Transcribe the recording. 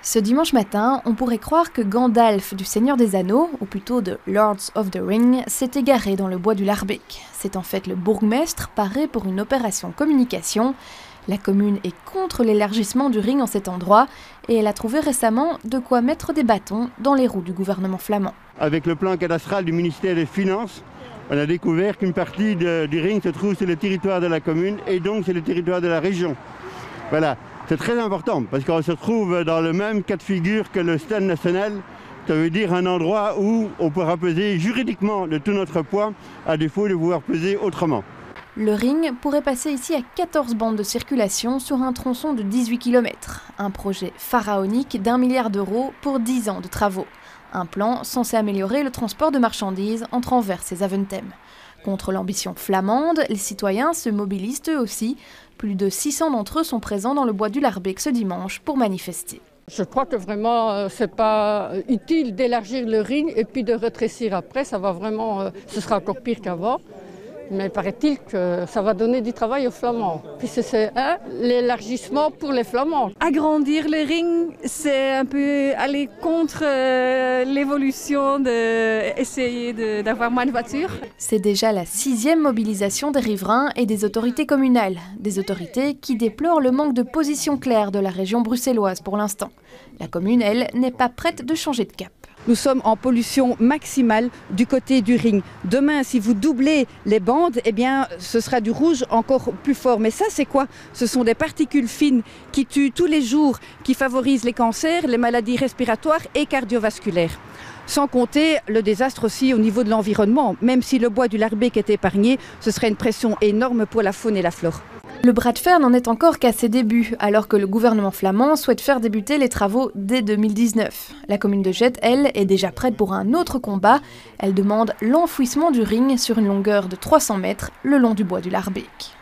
Ce dimanche matin, on pourrait croire que Gandalf du Seigneur des Anneaux, ou plutôt de Lords of the Ring, s'est égaré dans le bois du Larbeek. C'est en fait le bourgmestre paré pour une opération communication. La commune est contre l'élargissement du ring en cet endroit et elle a trouvé récemment de quoi mettre des bâtons dans les roues du gouvernement flamand. Avec le plan cadastral du ministère des Finances, on a découvert qu'une partie du ring se trouve sur le territoire de la commune et donc sur le territoire de la région. Voilà. C'est très important parce qu'on se trouve dans le même cas de figure que le stade national. Ça veut dire un endroit où on pourra peser juridiquement de tout notre poids, à défaut de pouvoir peser autrement. Le ring pourrait passer ici à 14 bandes de circulation sur un tronçon de 18 km. Un projet pharaonique d'1 milliard d'euros pour 10 ans de travaux. Un plan censé améliorer le transport de marchandises entre Anvers et Zaventem. Contre l'ambition flamande, les citoyens se mobilisent eux aussi. Plus de 600 d'entre eux sont présents dans le bois du Larbeek ce dimanche pour manifester. Je crois que vraiment, c'est pas utile d'élargir le ring et puis de rétrécir après. Ça va vraiment, ce sera encore pire qu'avant. Mais paraît-il que ça va donner du travail aux Flamands. Puis c'est l'élargissement pour les Flamands. Agrandir le ring, c'est un peu aller contre l'évolution d'essayer d'avoir moins de voitures. C'est déjà la 6e mobilisation des riverains et des autorités communales. Des autorités qui déplorent le manque de position claire de la région bruxelloise pour l'instant. La commune, elle, n'est pas prête de changer de cap. Nous sommes en pollution maximale du côté du ring. Demain, si vous doublez les bandes, eh bien, ce sera du rouge encore plus fort. Mais ça, c'est quoi? Ce sont des particules fines qui tuent tous les jours, qui favorisent les cancers, les maladies respiratoires et cardiovasculaires. Sans compter le désastre aussi au niveau de l'environnement. Même si le bois du Larbeek est épargné, ce serait une pression énorme pour la faune et la flore. Le bras de fer n'en est encore qu'à ses débuts, alors que le gouvernement flamand souhaite faire débuter les travaux dès 2019. La commune de Jette, elle, est déjà prête pour un autre combat. Elle demande l'enfouissement du ring sur une longueur de 300 mètres le long du bois du Larbeek.